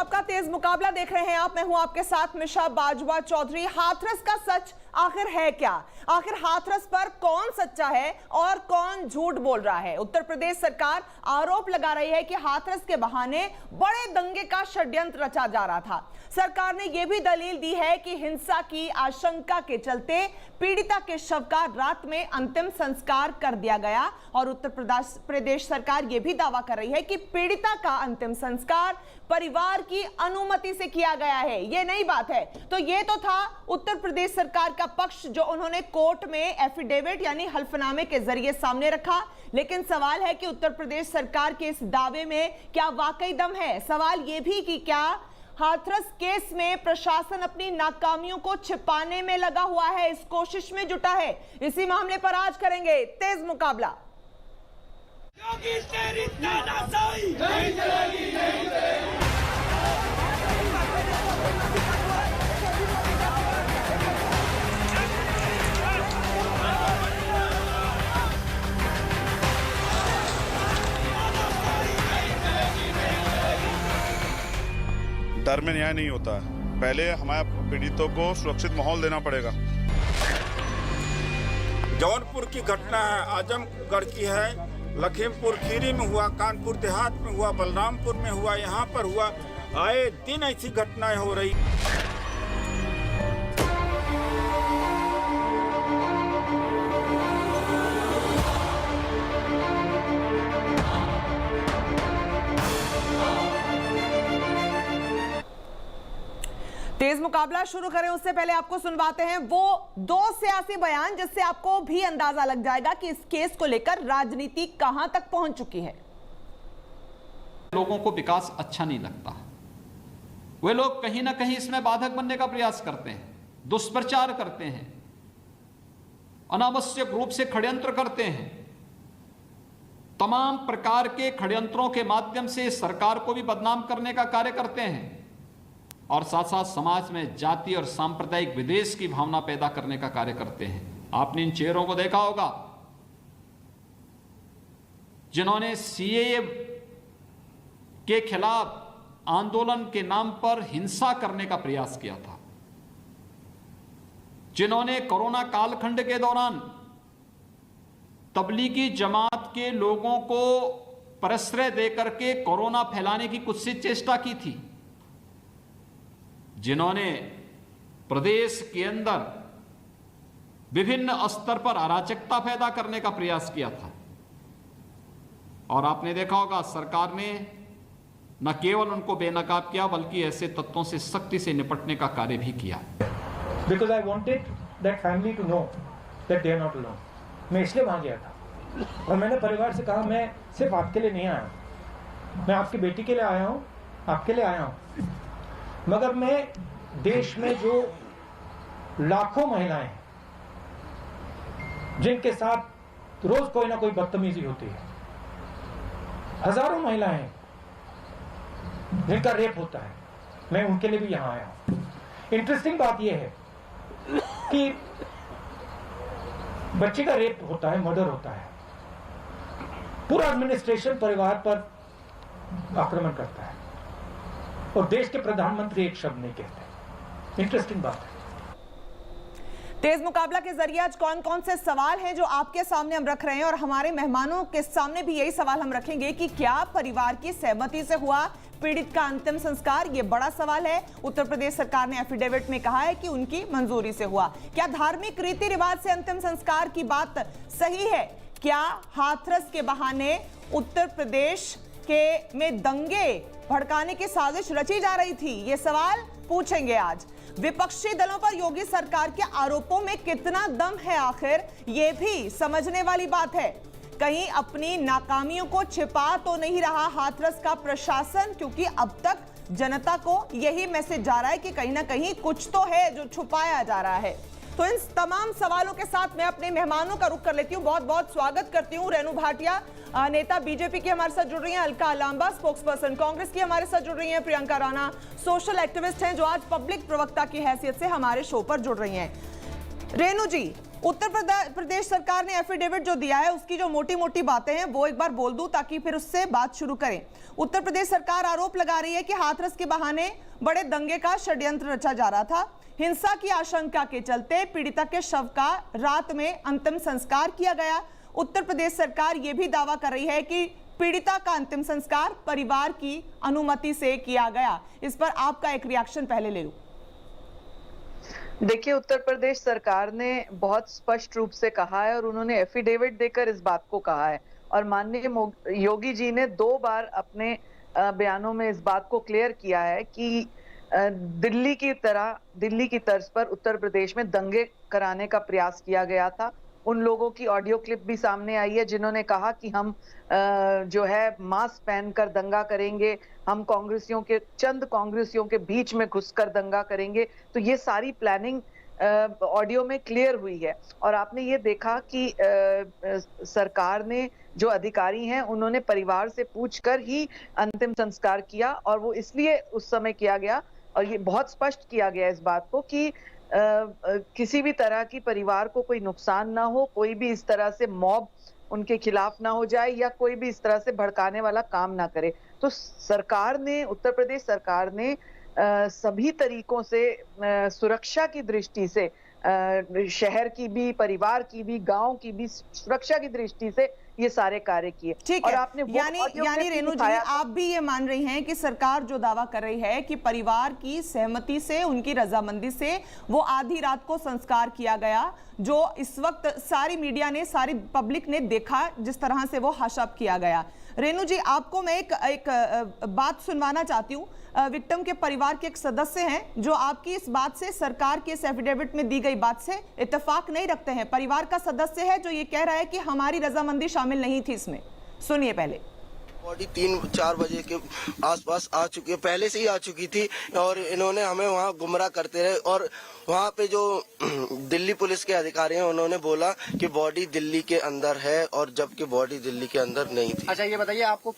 आपका तेज मुकाबला देख रहे हैं आप। मैं हूं आपके साथ मिशा बाजवा चौधरी। हाथरस का सच आखिर है क्या? आखिर हाथरस पर कौन सच्चा है और कौन झूठ बोल रहा है? उत्तर प्रदेश सरकार आरोप लगा रही है कि हाथरस के बहाने बड़े दंगे का षड्यंत्र रचा जा रहा था। सरकार ने यह भी दलील दी है कि हिंसा की आशंका के चलते पीड़िता के शव का रात में अंतिम संस्कार कर दिया गया और उत्तर प्रदेश सरकार यह भी दावा कर रही है कि पीड़िता का अंतिम संस्कार परिवार की अनुमति से किया गया है। यह नई बात है। तो यह तो था उत्तर प्रदेश सरकार का पक्ष जो उन्होंने कोर्ट में एफिडेविट यानी हल्फनामे के जरिए सामने रखा। लेकिन सवाल है कि उत्तर प्रदेश सरकार के इस दावे में क्या वाकई दम है? सवाल यह भी कि क्या हाथरस केस में प्रशासन अपनी नाकामियों को छिपाने में लगा हुआ है, इस कोशिश में जुटा है? इसी मामले पर आज करेंगे तेज मुकाबला। योगी तेरी तानाशाही नहीं चलेगी, नहीं चलेगी। डर में न्याय नहीं होता। पहले हमारे पीड़ितों को सुरक्षित माहौल देना पड़ेगा। जौनपुर की घटना है, आजमगढ़ की है, लखीमपुर खीरी में हुआ, कानपुर देहात में हुआ, बलरामपुर में हुआ, यहाँ पर हुआ। आए दिन ऐसी घटनाएं हो रही। तेज मुकाबला शुरू करें उससे पहले आपको सुनवाते हैं वो दो सियासी बयान जिससे आपको भी अंदाजा लग जाएगा कि इस केस को लेकर राजनीति कहां तक पहुंच चुकी है। लोगों को विकास अच्छा नहीं लगता। वे लोग कहीं ना कहीं इसमें बाधक बनने का प्रयास करते हैं, दुष्प्रचार करते हैं, अनावश्यक रूप से षड्यंत्र करते हैं। तमाम प्रकार के षड्यंत्रों के माध्यम से सरकार को भी बदनाम करने का कार्य करते हैं और साथ साथ समाज में जाति और सांप्रदायिक विद्वेष की भावना पैदा करने का कार्य करते हैं। आपने इन चेहरों को देखा होगा जिन्होंने सीएए के खिलाफ आंदोलन के नाम पर हिंसा करने का प्रयास किया था, जिन्होंने कोरोना कालखंड के दौरान तबलीगी जमात के लोगों को प्रश्रय देकर के कोरोना फैलाने की कुत्सित चेष्टा की थी, जिन्होंने प्रदेश के अंदर विभिन्न स्तर पर अराजकता पैदा करने का प्रयास किया था। और आपने देखा होगा सरकार ने न केवल उनको बेनकाब किया बल्कि ऐसे तत्वों से सख्ती से निपटने का कार्य भी किया। Because I wanted that family to know that they are not alone. मैं इसलिए वहां गया था और मैंने परिवार से कहा मैं सिर्फ आपके लिए नहीं आया, मैं आपकी बेटी के लिए आया हूं, आपके लिए आया हूं, मगर मैं देश में जो लाखों महिलाएं हैं जिनके साथ रोज कोई ना कोई बदतमीजी होती है, हजारों महिलाएं हैं जिनका रेप होता है, मैं उनके लिए भी यहां आया हूं। इंटरेस्टिंग बात यह है कि बच्चे का रेप होता है, मर्डर होता है, पूरा एडमिनिस्ट्रेशन परिवार पर आक्रमण करता है और देश के प्रधानमंत्री एक शब्द नहीं कहते। इंटरेस्टिंग बात है। तेज मुकाबला के जरिए आज कौन कौन से सवाल हैं जो आपके सामने हम रख रहे हैं और हमारे मेहमानों के सामने भी यही सवाल हम रखेंगे कि क्या परिवार की सहमति से हुआ पीड़ित का अंतिम संस्कार? ये बड़ा सवाल है। उत्तर प्रदेश सरकार ने एफिडेविट में कहा है कि उनकी मंजूरी से हुआ। क्या धार्मिक रीति रिवाज से अंतिम संस्कार की बात सही है? क्या हाथरस के बहाने उत्तर प्रदेश के में दंगे भड़काने की साजिश रची जा रही थी? ये सवाल पूछेंगे आज। विपक्षी दलों पर योगी सरकार के आरोपों में कितना दम है आखिर, ये भी समझने वाली बात है। कहीं अपनी नाकामियों को छिपा तो नहीं रहा हाथरस का प्रशासन, क्योंकि अब तक जनता को यही मैसेज जा रहा है कि कहीं ना कहीं कुछ तो है जो छुपाया जा रहा है। तो इन तमाम सवालों के साथ मैं अपने मेहमानों का रुख कर लेती हूँ। बहुत बहुत स्वागत करती हूँ। रेणु भाटिया नेता बीजेपी की हमारे साथ जुड़ रही हैं, अलका लांबा स्पोक्स पर्सन कांग्रेस की हमारे साथ जुड़ रही हैं, प्रियंका राणा सोशल एक्टिविस्ट हैं जो आज पब्लिक प्रवक्ता की हैसियत से हमारे शो पर जुड़ रही हैं। रेणु जी, उत्तर प्रदेश सरकार ने एफिडेविट जो दिया है उसकी जो मोटी मोटी बातें हैं वो एक बार बोल दूं ताकि फिर उससे बात शुरू करें। उत्तर प्रदेश सरकार आरोप लगा रही है कि हाथरस के बहाने बड़े दंगे का षड्यंत्र रचा जा रहा था। हिंसा की आशंका के चलते पीड़िता के शव का रात में अंतिम संस्कार किया गया। उत्तर प्रदेश सरकार यह भी दावा कर रही है कि पीड़िता का अंतिम संस्कार परिवार की अनुमति से किया गया। इस पर आपका एक रिएक्शन पहले ले लूं। देखिए, उत्तर प्रदेश सरकार ने बहुत स्पष्ट रूप से कहा है और उन्होंने एफिडेविट देकर इस बात को कहा है और माननीय योगी जी ने 2 बार अपने बयानों में इस बात को क्लियर किया है कि दिल्ली की तर्ज पर उत्तर प्रदेश में दंगे कराने का प्रयास किया गया था। उन लोगों की ऑडियो क्लिप भी सामने आई है जिन्होंने कहा कि हम जो है मास्क पहनकर दंगा करेंगे, हम चंद कांग्रेसियों के बीच में घुसकर दंगा करेंगे। तो ये सारी प्लानिंग ऑडियो में क्लियर हुई है और आपने ये देखा कि सरकार ने जो अधिकारी हैं उन्होंने परिवार से पूछकर ही अंतिम संस्कार किया और वो इसलिए उस समय किया गया और ये बहुत स्पष्ट किया गया इस बात को कि किसी भी तरह की परिवार को कोई नुकसान ना हो, कोई भी इस तरह से मॉब उनके खिलाफ ना हो जाए या कोई भी इस तरह से भड़काने वाला काम ना करे। तो उत्तर प्रदेश सरकार ने सभी तरीकों से सुरक्षा की दृष्टि से शहर की भी, परिवार की भी, गांव की भी सुरक्षा की दृष्टि से ये सारे कार्य किए। ठीक है, यानी रेणु जी आप भी ये मान रही हैं कि सरकार जो दावा कर रही है कि परिवार की सहमति से, उनकी रजामंदी से वो आधी रात को संस्कार किया गया, जो इस वक्त सारी मीडिया ने, सारी पब्लिक ने देखा जिस तरह से वो हशप किया गया। रेणु जी आपको मैं एक बात सुनवाना चाहती हूँ। विक्टिम के परिवार के एक सदस्य हैं जो आपकी इस बात से, सरकार के इस एफिडेविट में दी गई बात से इत्तेफाक नहीं रखते हैं। परिवार का सदस्य है जो ये कह रहा है कि हमारी रजामंदी शामिल नहीं थी इसमें। सुनिए पहले। बॉडी 3-4 बजे के आसपास आ चुकी है, पहले से ही आ चुकी थी और इन्होंने हमें वहाँ गुमराह करते रहे और वहाँ पे जो दिल्ली पुलिस के अधिकारी हैं उन्होंने बोला कि बॉडी दिल्ली के अंदर है और जबकि बॉडी दिल्ली के अंदर नहीं थी। अच्छा, ये बताइए आपको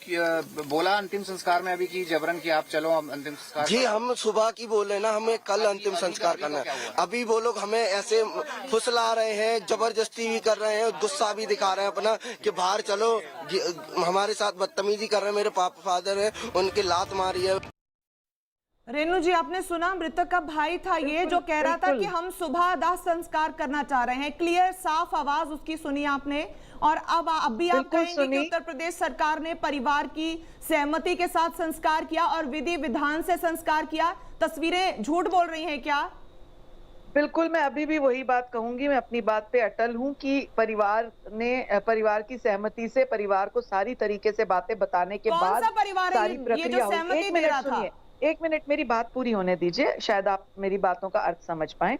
बोला अंतिम संस्कार में अभी की जबरन की आप चलो अंतिम संस्कार? जी, हम सुबह की बोले ना, हमें कल अंतिम संस्कार करना है। अभी वो लोग हमें ऐसे फुसला रहे हैं, जबरदस्ती भी कर रहे हैं, गुस्सा भी दिखा रहे हैं अपना कि बाहर चलो, हमारे साथ बदतमीजी कर रहे हैं। मेरे फादर है, उनकी लात मारी है। रेणु जी आपने सुना, मृतक का भाई था ये जो कह रहा था कि हम सुबह दाह संस्कार करना चाह रहे हैं। क्लियर साफ आवाज उसकी सुनी आपने। और अब भी आप कहेंगे कि उत्तर प्रदेश सरकार ने परिवार की सहमति के साथ संस्कार किया और विधि विधान से संस्कार किया। तस्वीरें झूठ बोल रही हैं क्या? बिल्कुल, मैं अभी भी वही बात कहूंगी। मैं अपनी बात पे अटल हूं कि परिवार की सहमति से परिवार को सारी तरीके से बातें बताने के बाद सारी प्रक्रिया हुई। एक मिनट मेरी बात पूरी होने दीजिए, शायद आप मेरी बातों का अर्थ समझ पाए।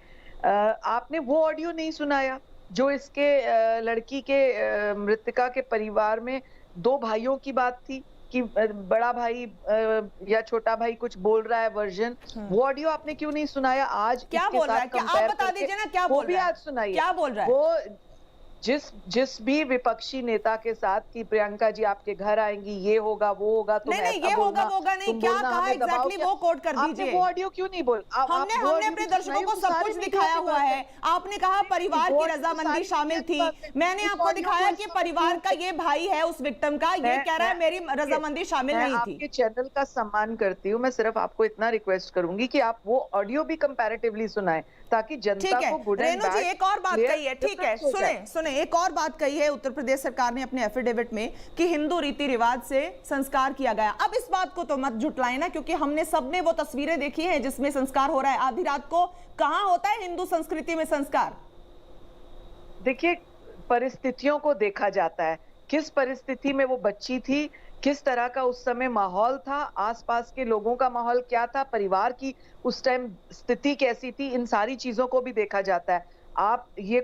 आपने वो ऑडियो नहीं सुनाया जो इसके लड़की के मृतका के परिवार में 2 भाइयों की बात थी कि बड़ा भाई या छोटा भाई कुछ बोल रहा है वर्जन। वो ऑडियो आपने क्यों नहीं सुनाया? आज क्या बोल रहा है? क्या आप बता दीजिए ना, क्या बोल रहा है? वो भी आज सुनाइए। क्या बोल रहा है? वो जिस भी विपक्षी नेता के साथ कि प्रियंका जी आपके घर आएंगी, ये होगा वो होगा, तुम नहीं, ये होगा वो होगा नहीं, क्या कहा एग्जैक्टली वो कोट कर दीजिए। वो ऑडियो क्यों नहीं बोल? हमने अपने दर्शकों को सब कुछ दिखाया हुआ है। आपने कहा परिवार की रजामंदी शामिल थी, मैंने आपको दिखाया कि परिवार का ये भाई है उस विक्टिम का, ये कह रहा है मेरी रजामंदी शामिल नहीं थी। आपके चैनल का सम्मान करती हूँ, मैं सिर्फ आपको इतना रिक्वेस्ट करूंगी कि आप वो ऑडियो भी कंपैरेटिवली सुनाएं ताकि जनता को गुड एंड बैड। रेणु जी एक और बात कही है, ठीक है, सुने एक और बात कही है उत्तर प्रदेश सरकार ने अपने एफिडेविट में कि हिंदू रीति रिवाज से संस्कार किया गया। अब इस बात को तो मत झुटलाएं ना, क्योंकि हमने सबने वो तस्वीरें देखी हैं जिसमें संस्कार हो रहा है आधी रात को। कहां होता है हिंदू संस्कृति में संस्कार? देखिए, परिस्थितियों को देखा जाता है, किस परिस्थिति में वो बच्ची थी, किस तरह का उस समय माहौल था, आसपास के लोगों का माहौल क्या था, परिवार की उस टाइम स्थिति कैसी थी, इन सारी चीजों को भी देखा जाता है। ये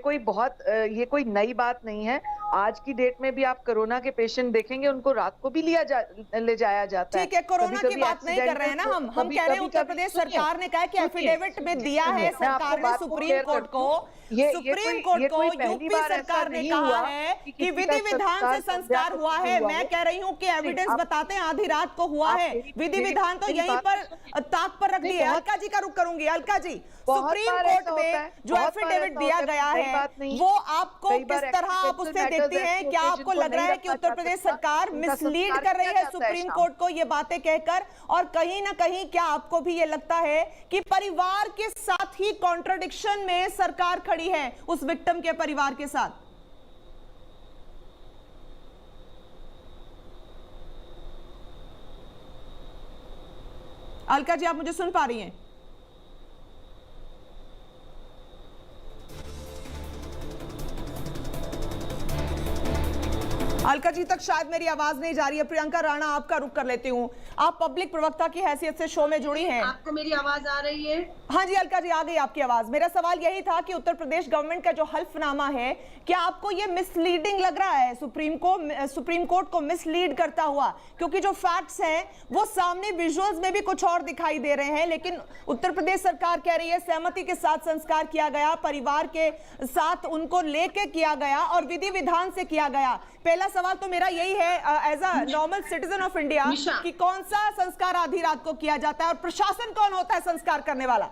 कोई नई बात नहीं है आज की डेट में भी आप कोरोना के पेशेंट देखेंगे, उनको रात को भी ले जाया जाता है। ठीक है, कोरोना की बात नहीं कर रहे हैं ना हम कह रहे हैं उत्तर प्रदेश सरकार ने कहा कि एफिडेविट में दिया है सरकार ने सुप्रीम कोर्ट को, सुप्रीम कोर्ट को यूपी सरकार ने कहा है कि विधि विधान से संस्कार हुआ है। मैं कह रही हूँ कि एविडेंस बताते हैं आधी रात को हुआ है, विधि विधान तो यहीं पर ताक पर रख दिए। अलका जी का रुख करूंगी। अलका जी, सुप्रीम कोर्ट में जो एफिडेविट दिया गया है वो आपको किस तरह आप उससे देखती हैं? क्या आपको लग रहा है कि उत्तर प्रदेश सरकार मिसलीड कर रही है सुप्रीम कोर्ट को ये बातें कहकर? और कहीं ना कहीं क्या आपको भी ये लगता है कि परिवार के साथ ही कॉन्ट्रडिक्शन में सरकार खड़ी है उस विक्टिम के परिवार के साथ? अलका जी, आप मुझे सुन पा रही हैं? अलका जी तक शायद मेरी आवाज नहीं जा रही है। प्रियंका राणा, आपका रुख कर लेती हूँ। आप पब्लिक प्रवक्ता की हैसियत से शो में जुड़ी हैं। आपको मेरी आवाज आ रही है? हाँ जी अलका जी, आ गई आपकी आवाज। मेरा सवाल यही था कि उत्तर प्रदेश गवर्नमेंट का जो हल्फनामा है, क्या आपको ये मिसलीडिंग लग रहा है, सुप्रीम कोर्ट को मिसलीड करता हुआ? क्योंकि जो फैक्ट्स हैं वो सामने विजुअल्स में भी कुछ और दिखाई दे रहे हैं, लेकिन उत्तर प्रदेश सरकार कह रही है सहमति के साथ संस्कार किया गया, परिवार के साथ उनको लेके किया गया और विधि विधान से किया गया। पहला सवाल तो मेरा यही है as a normal citizen of India कि कौन सा संस्कार आधी रात को किया जाता है और प्रशासन कौन होता है संस्कार करने वाला?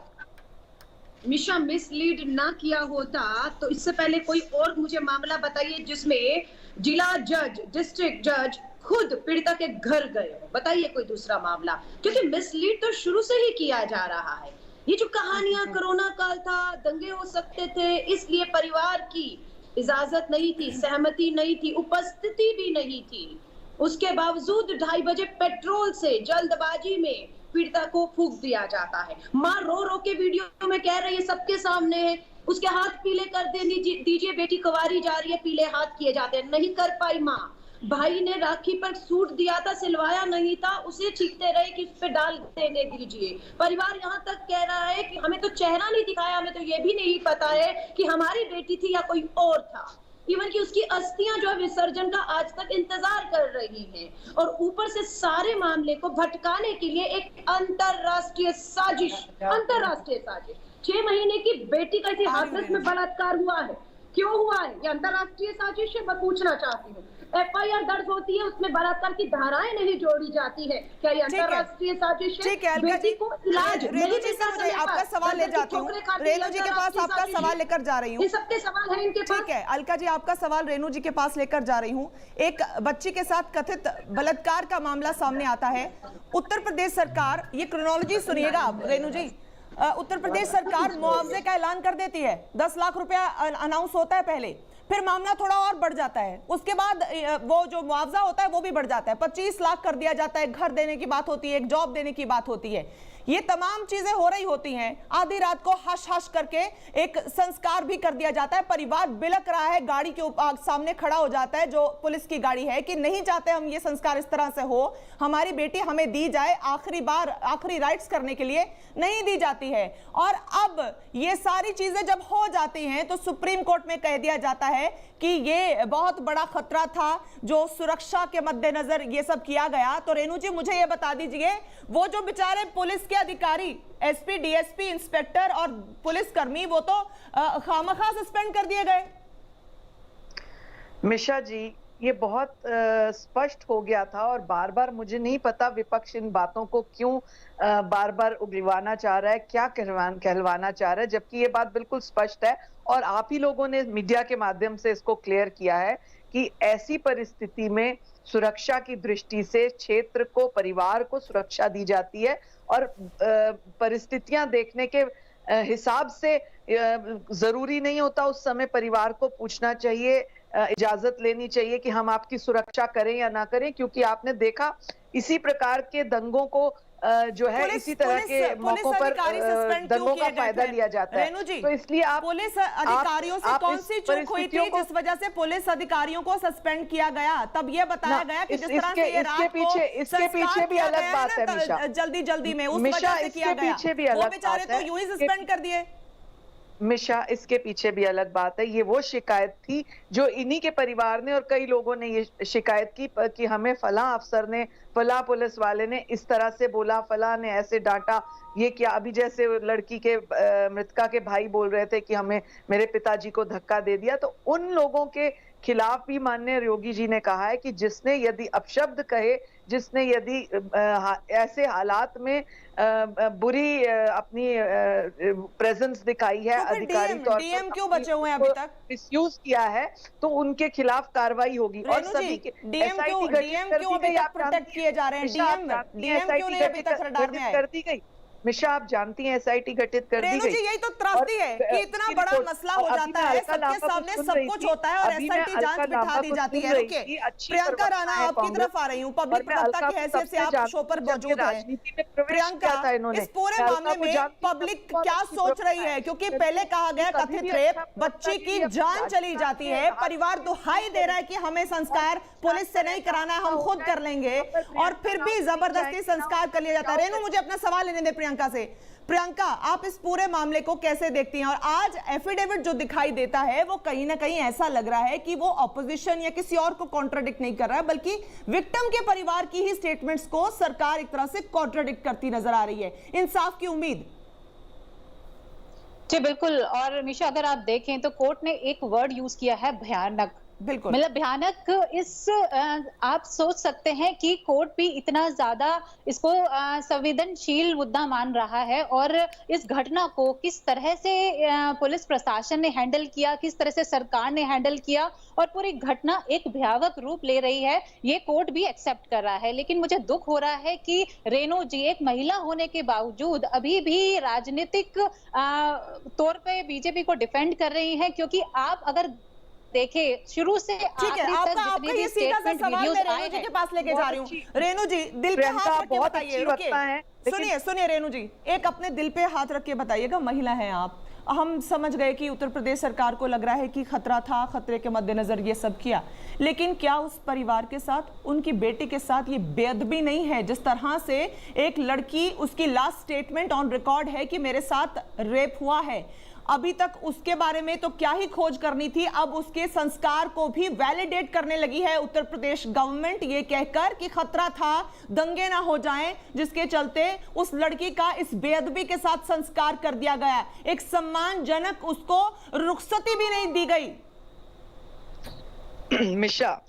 मिशा, मिसलीड ना किया होता तो इससे पहले कोई और मुझे मामला बताइए जिसमें जिला जज, डिस्ट्रिक्ट जज खुद पीड़िता के घर गए हो। बताइए कोई दूसरा मामला, क्योंकि मिसलीड तो शुरू से ही किया जा रहा है। ये जो कहानियां, कोरोना काल था, दंगे हो सकते थे, इसलिए परिवार की इजाजत नहीं थी, सहमति नहीं थी, उपस्थिति भी नहीं थी, उसके बावजूद 2:30 बजे पेट्रोल से जल्दबाजी में पीड़िता को फूंक दिया जाता है। माँ रो रो के वीडियो में कह रही है, सबके सामने है, उसके हाथ पीले कर दीजिए, बेटी कुंवारी जा रही है, पीले हाथ किए जाते हैं, नहीं कर पाई माँ। भाई ने राखी पर सूट दिया था, सिलवाया नहीं था, उसे चीखते रहे कि उस पे डाल देने दीजिए। परिवार यहाँ तक कह रहा है कि हमें तो चेहरा नहीं दिखाया, हमें तो ये भी नहीं पता है कि हमारी बेटी थी या कोई और था। इवन कि उसकी अस्थियां जो है विसर्जन का आज तक इंतजार कर रही हैं। और ऊपर से सारे मामले को भटकाने के लिए एक अंतरराष्ट्रीय साजिश 6 महीने की बेटी का इसी हादसे में बलात्कार हुआ है। क्यों हुआ है? ये अंतरराष्ट्रीय साजिश है, मैं पूछना चाहती हूँ। FIR दर्ज होती है, उसमें बलात्कार की धाराएं नहीं जोड़ी जाती है, क्या ये अंतरराष्ट्रीय साजिश है? बेटी को इलाज नहीं मिलता समय पर। आपका सवाल ले जाती हूँ, रेणु जी के पास आपका सवाल लेकर जा रही हूँ। ये सबके सवाल है इनके पास। ठीक है अलका जी, आपका सवाल रेणु जी के पास लेकर जा रही हूँ। एक बच्ची के साथ कथित बलात्कार का मामला सामने आता है। उत्तर प्रदेश सरकार, ये क्रोनोलॉजी सुनिएगा आप रेणु जी, उत्तर प्रदेश सरकार मुआवजे का ऐलान कर देती है, 10 लाख रुपया अनाउंस होता है पहले, फिर मामला थोड़ा और बढ़ जाता है, उसके बाद वो जो मुआवजा होता है वो भी बढ़ जाता है, 25 लाख कर दिया जाता है, घर देने की बात होती है, एक जॉब देने की बात होती है। ये तमाम चीजें हो रही होती हैं, आधी रात को हश हश करके एक संस्कार भी कर दिया जाता है। परिवार बिलक रहा है, गाड़ी के सामने खड़ा हो जाता है जो पुलिस की गाड़ी है कि नहीं चाहते हम ये संस्कार इस तरह से हो, हमारी बेटी हमें दी जाए, आखिरी बार आखिरी राइट्स करने के लिए नहीं दी जाती है। और अब ये सारी चीजें जब हो जाती हैं तो सुप्रीम कोर्ट में कह दिया जाता है कि ये बहुत बड़ा खतरा था, जो सुरक्षा के मद्देनजर ये सब किया गया। तो रेणु जी मुझे ये बता दीजिए, वो जो बेचारे पुलिस के अधिकारी, SP, DSP, इंस्पेक्टर और पुलिसकर्मी, वो तो खामखा सस्पेंड कर दिए गए। मिशा जी, ये बहुत स्पष्ट हो गया था और बार बार मुझे नहीं पता विपक्ष इन बातों को क्यों बार बार उगलवाना चाह रहा है, क्या कहलवाना चाह रहा है, जबकि ये बात बिल्कुल स्पष्ट है। और आप ही लोगों ने मीडिया के माध्यम से इसको क्लियर किया है कि ऐसी परिस्थिति में सुरक्षा की दृष्टि से क्षेत्र को, परिवार को सुरक्षा दी जाती है और परिस्थितियां देखने के हिसाब से जरूरी नहीं होता उस समय परिवार को पूछना चाहिए, इजाजत लेनी चाहिए कि हम आपकी सुरक्षा करें या ना करें, क्योंकि आपने देखा इसी प्रकार के दंगों को जो है इसी तरह के मौकों पर दंगों का फायदा लिया जाता है। तो इसलिए आप पुलिस अधिकारियों से कौन सी चूक हुई थी जिस वजह से पुलिस अधिकारियों को सस्पेंड किया गया? तब ये बताया गया कि जिस तरह से ये रात को इसके पीछे भी अलग बात है मिशा, जल्दी में उस वजह से किया गया, वो बेचारे तो यूं ही सस्पेंड कर दिए। मिशा, इसके पीछे भी अलग बात है। ये वो शिकायत थी जो इन्हीं के परिवार ने और कई लोगों ने ये शिकायत की कि हमें फलां अफसर ने, फलां पुलिस वाले ने इस तरह से बोला, फलां ने ऐसे डांटा। ये क्या, अभी जैसे लड़की के मृतका के भाई बोल रहे थे कि हमें, मेरे पिताजी को धक्का दे दिया, तो उन लोगों के खिलाफ भी माननीय योगी जी ने कहा है कि जिसने यदि अपशब्द कहे, जिसने यदि ऐसे हालात में बुरी अपनी प्रेजेंस दिखाई है, तो अधिकारी तौर पर डीएम क्यों बचे हुए हैं अभी तक? मिसयूज किया है, तो उनके खिलाफ कार्रवाई होगी। और सभी डीएम क्यों अभी तक प्रोटेक्ट किए जा रहे हैं? डीएम क्यों नहीं अभी तक रडार में आए? कर दी गई मिशा, आप जानती हैं एसआईटी गठित कर दी गई। जी, यही तो त्रासदी है कि इतना बड़ा मसला हो जाता है, सबके सामने सब कुछ होता है और एसआईटी जांच बिठा दी जाती है। रुकिए, प्रियंका राणा आपकी तरफ आ रही हूँ, पब्लिक प्रवक्ता की हैसियत से आप शो पर मौजूद हैं। प्रियंका, इस पूरे मामले में पब्लिक क्या सोच रही है? क्योंकि पहले कहा गया कथित रेप, बच्ची की जान चली जाती है, परिवार दुहाई दे रहा है कि हमें संस्कार पुलिस से नहीं कराना है, हम खुद कर लेंगे, और फिर भी जबरदस्ती संस्कार कर लिया जाता है। रेनू, मुझे अपना सवाल लेने दे प्रियंका से। प्रियंका, आप इस पूरे मामले को कैसे देखती हैं? और आज एफिडेविट जो दिखाई देता है वो कहीं ना कहीं ऐसा लग रहा है कि वो ऑपोजिशन या किसी और को कॉन्ट्राडिक्ट नहीं कर रहा है, बल्कि विक्टिम के परिवार की ही स्टेटमेंट्स को सरकार एक तरह से कॉन्ट्राडिक्ट करती नजर आ रही है। इंसाफ की उम्मीद? जी बिल्कुल। और मिशा, अगर आप देखें तो कोर्ट ने एक वर्ड यूज किया है, भयानक। बिल्कुल, मतलब भयानक। आप सोच सकते हैं कि कोर्ट भी इतना ज्यादा इसको संवेदनशील मुद्दा मान रहा है, और इस घटना को किस तरह से पुलिस प्रशासन ने हैंडल किया, किस तरह से सरकार ने हैंडल किया, और पूरी घटना एक भयावह रूप ले रही है, ये कोर्ट भी एक्सेप्ट कर रहा है। लेकिन मुझे दुख हो रहा है कि रेणु जी एक महिला होने के बावजूद अभी भी राजनीतिक तौर पे बीजेपी को डिफेंड कर रही है, क्योंकि आप अगर देखे शुरू से ठीक है, आपका ये सीधा सा सवाल मैं रेणु जी के पास लेके जा रही हूँ। रेणु जी, दिल पे हाथ रख के बताइए। सुनिए रेणु जी, एक अपने दिल पे हाथ रख के बताइएगा, महिला हैं आप। हम समझ गए कि उत्तर प्रदेश सरकार को लग रहा है कि खतरा था, खतरे के मद्देनजर ये सब किया, लेकिन क्या उस परिवार के साथ, उनकी बेटी के साथ ये बेअदबी नहीं है? जिस तरह से एक लड़की, उसकी लास्ट स्टेटमेंट ऑन रिकॉर्ड है कि मेरे साथ रेप हुआ है, अभी तक उसके बारे में तो क्या ही खोज करनी थी, अब उसके संस्कार को भी वैलिडेट करने लगी है उत्तर प्रदेश गवर्नमेंट, ये कहकर कि खतरा था, दंगे ना हो जाएं, जिसके चलते उस लड़की का इस बेअदबी के साथ संस्कार कर दिया गया। एक सम्मानजनक उसको रुखसती भी नहीं दी गई। मिशा,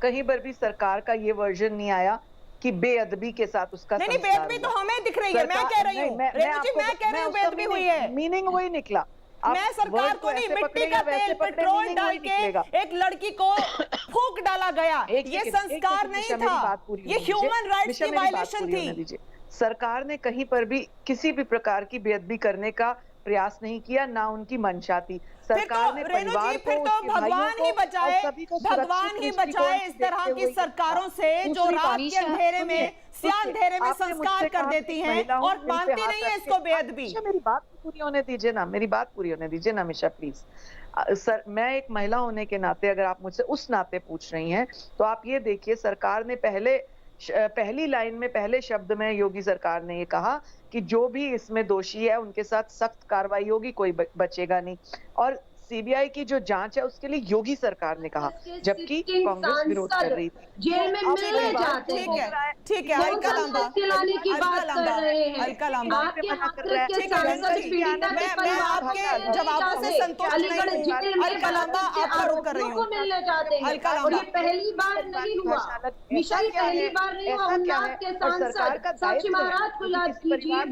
कहीं पर भी सरकार का ये वर्जन नहीं आया कि बेअदबी के साथ उसका नहीं, बेअदबी तो हमें दिख रही है। मैं कह रही हूँ रेणु जी, मैं कह रही हूँ बेअदबी हुई है, मीनिंग वही निकला। मैं सरकार को नहीं, मिट्टी का तेल पेट्रोल डाल के एक लड़की को फूंक डाला गया, ये संस्कार नहीं था, ये ह्यूमन राइट्स की वायलेशन थी। सरकार ने कहीं पर भी किसी भी प्रकार की बेअदबी करने का प्रयास नहीं किया, ना उनकी मंशा थी। सरकार ने परिवार को, भगवान ही बचाए, भगवान ही बचाए इस तरह की सरकारों से जो रात के अंधेरे में, स्याह अंधेरे में संस्कार कर देती हैं और मानती नहीं है इसको बेअदबी। मेरी बात पूरी होने दीजिए ना, मेरी बात पूरी होने दीजिए ना मिशा, प्लीज। सर, मैं एक महिला होने के नाते अगर आप मुझसे उस नाते पूछ रही हैं, तो आप ये देखिए, सरकार ने पहली लाइन में, पहले शब्द में योगी सरकार ने ये कहा कि जो भी इसमें दोषी है उनके साथ सख्त कार्रवाई होगी, कोई बचेगा नहीं। और सीबीआई की जो जांच है उसके लिए योगी सरकार ने कहा, जबकि कांग्रेस विरोध कर रही थी। जेल में मिलने जाते हैं, ठीक है, अलका लांबा, खिलाने की बात कर रहे हैं, अलका लांबा, आपके हाथरस के सांसद पीड़िता के परिवार आपके जवाबों से संतुष्ट अलीगढ़ जिले में अलका लांबा, आपका रुख कर रही हूँ, मिलने जाते हैं। अलका और लांबा, ये पहली बार नहीं हुआ मिशा, ये पहली बार नहीं हुआ। उन्नाव के सांसद साक्षी महाराज को याद कीजिए,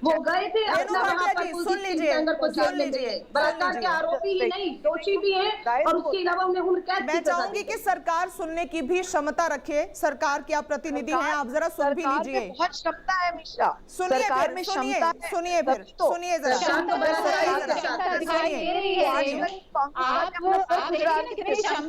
वो गए थे अपना वहाँ पर कुलदीप सिंह सेंगर को जेल में मिले, बलात्कार के आरोपी ही नहीं, दोषी भी हैं, और उसके अलावा उन्हें उम्र कैद की मैं चाहूंगी कि सरकार सुनने की भी क्षमता रखे। सरकार के आप प्रतिनिधि हैं, आप जरा सुन भी लीजिए। बहुत क्षमता है मिशा, सुनिए सरकार में क्षमता है, सुनिए जरा, क्षमता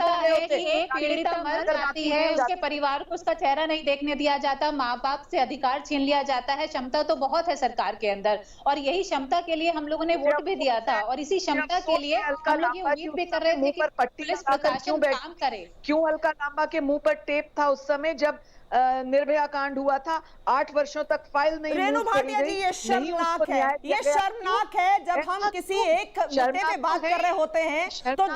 है कि एक पीड़िता मर जाती है, उसके परिवार को उसका चेहरा नहीं देखने दिया जाता, माँ बाप से अधिकार छीन लिया जाता है। क्षमता तो बहुत है सरकार के अंदर, और यही क्षमता के लिए हम लोगों ने वोट भी दिया था, और इसी क्षमता के लिए हम लोग ये उम्मीद भी कर रहे थे कि पुलिस प्रशासन काम करे। क्यों अलका लांबा के मुंह पर टेप था उस समय जब निर्भया कांड हुआ था, 8 वर्षों तक फाइल नहीं रेणु मूव करी भाटिया जी, गई, ये शर्मनाक है, ये शर्मनाक है जब हम किसी एक मुद्दे पे बात कर रहे होते हैं तो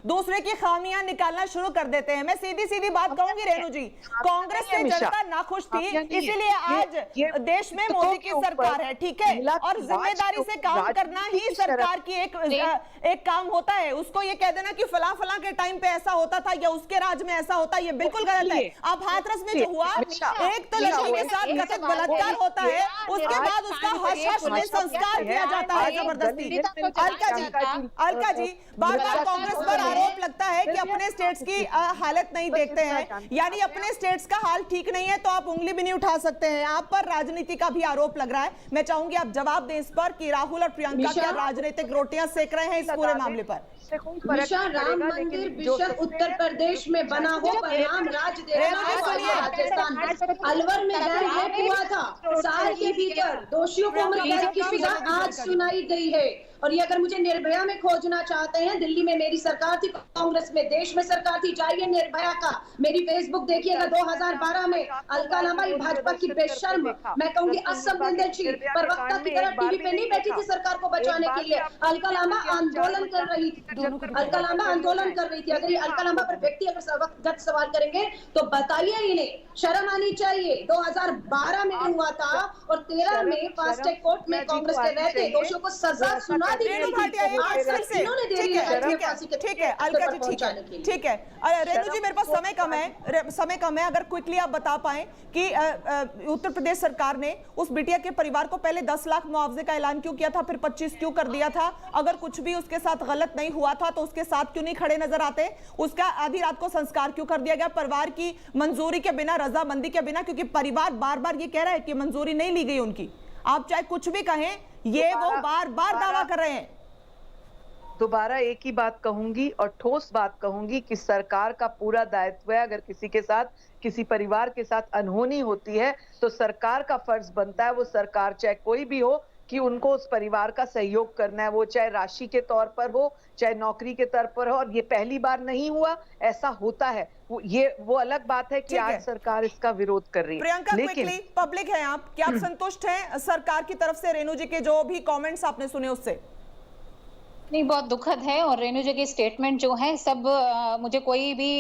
दूसरे की खामियां निकालना शुरू कर देते हैं। मैं सीधी सीधी बात कहूंगी रेणु जी, कांग्रेस से जनता नाखुश थी, इसीलिए आज देश में मोदी की सरकार है, ठीक है, और जिम्मेदारी से काम करना ही सरकार की एक काम होता है। उसको ये कह देना कि फला फला के टाइम पे ऐसा होता था या उसके राज में ऐसा होता, ये बिल्कुल गलत है। अब हाथरस में जो हुआ, एक तो लड़की के साथ कथित बलात्कार होता है, उसके बाद उसका हश में संस्कार किया जाता है जबरदस्ती। अलका जी, बार बार कांग्रेस पर आरोप लगता है कि अपने स्टेट्स की हालत नहीं देखते हैं, यानी अपने स्टेट्स का हाल ठीक नहीं है तो आप उंगली भी नहीं उठा सकते हैं। आप पर राजनीति का भी आरोप लग रहा है। मैं चाहूंगी आप जवाब दें इस पर कि राहुल और प्रियंका क्या राजनीतिक रोटियां सेक रहे हैं इस पूरे मामले पर। राम मंदिर विषय उत्तर प्रदेश में बना हो, परिणाम राज राजस्थान अलवर में रेप हुआ था, साल के भीतर दोषियों को उम्र कैद की सजा आज सुनाई गई है। और ये अगर मुझे निर्भया में खोजना चाहते हैं, दिल्ली में मेरी सरकार थी, कांग्रेस में देश में सरकार थी, जाइए निर्भया का मेरी फेसबुक देखिएगा, 2012 में अलका लांबा भाजपा की बेशर्म, मैं कहूंगी असंवेदनशील प्रवक्ता की तरह टीवी पे नहीं बैठी थी सरकार को बचाने के लिए। अलका लांबा आंदोलन कर रही थी, अलका लांबा आंदोलन कर रही थी। अगर ये अलका लांबा पर व्यक्ति अगर गत सवाल करेंगे तो बताइए, इन्हें शर्म आनी चाहिए। 2012 में हुआ था और 13 में फास्ट ट्रैक कोर्ट में कांग्रेस के रहते दोषियों को सजा सुना दी गई थी। ठीक है अलका जी, ठीक है रेणु जी, मेरे पास समय कम है, अगर क्विकली आप बता पाएं कि उत्तर प्रदेश सरकार ने उस बिटिया के परिवार को पहले 10 लाख मुआवजे का ऐलान क्यों किया था, फिर 25 क्यों कर दिया था? अगर कुछ भी उसके साथ गलत नहीं हुआ था तो उसके साथ क्यों नहीं खड़े नजर आते? उसका आधी रात को संस्कार क्यों कर दिया गया परिवार की मंजूरी के बिना, रजामंदी के बिना? क्योंकि परिवार बार बार ये कह रहा है कि मंजूरी नहीं ली गई उनकी। आप चाहे कुछ भी कहें, ये वो बार बार दावा कर रहे हैं। दोबारा एक ही बात कहूंगी और ठोस बात कहूंगी कि सरकार का पूरा दायित्व है, अगर किसी के साथ, किसी परिवार के साथ अनहोनी होती है तो सरकार का फर्ज बनता है, वो सरकार चाहे कोई भी हो, कि उनको उस परिवार का सहयोग करना है, वो चाहे राशि के तौर पर हो, चाहे नौकरी के तौर पर हो। और ये पहली बार नहीं हुआ, ऐसा होता है। वो अलग बात है कि आज सरकार इसका विरोध कर रही है। प्रियंका, क्विकली, पब्लिक है आप, क्या आप संतुष्ट हैं सरकार की तरफ से रेणु जी के जो भी कमेंट्स आपने सुने उससे? नहीं, बहुत दुखद है और रेणु जी के स्टेटमेंट जो है सब मुझे कोई भी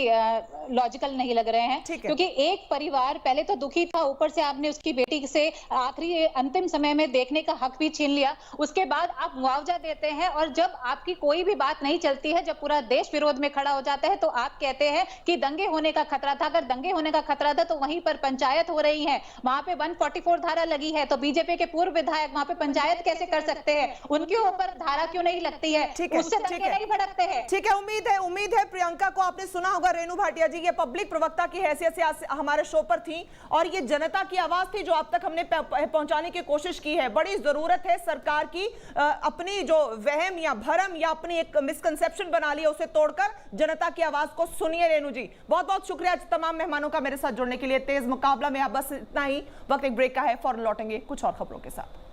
लॉजिकल नहीं लग रहे हैं, क्योंकि एक परिवार पहले तो दुखी था, ऊपर से आपने उसकी बेटी से आखिरी अंतिम समय में देखने का हक भी छीन लिया, उसके बाद आप मुआवजा देते हैं और जब आपकी कोई भी बात नहीं चलती है, जब पूरा देश विरोध में खड़ा हो जाता है तो आप कहते हैं कि दंगे होने का खतरा था। अगर दंगे होने का खतरा था तो वहीं पर पंचायत हो रही है, वहां पे 144 धारा लगी है, तो बीजेपी के पूर्व विधायक वहां पे पंचायत कैसे कर सकते हैं? उनके ऊपर धारा क्यों नहीं लगती है? उससे दंगे नहीं भड़कते हैं। ठीक है, उम्मीद है प्रियंका को आपने सुना होगा। रेणु भाटिया जी ये पब्लिक प्रवक्ता की हैसियत से हमारे शो पर थी और ये जनता की आवाज थी जो आप तक हमने पहुंचाने की कोशिश की है। बड़ी जरूरत है सरकार की अपनी जो वहम या भरम या अपनी एक मिसकंसेप्शन बना लिया उसे तोड़कर जनता की आवाज को सुनिए। रेणु जी बहुत बहुत शुक्रिया आज तमाम मेहमानों का मेरे साथ जुड़ने के लिए। तेज मुकाबला में बस इतना ही, वक्त एक ब्रेक का है, फौरन लौटेंगे कुछ और खबरों के साथ।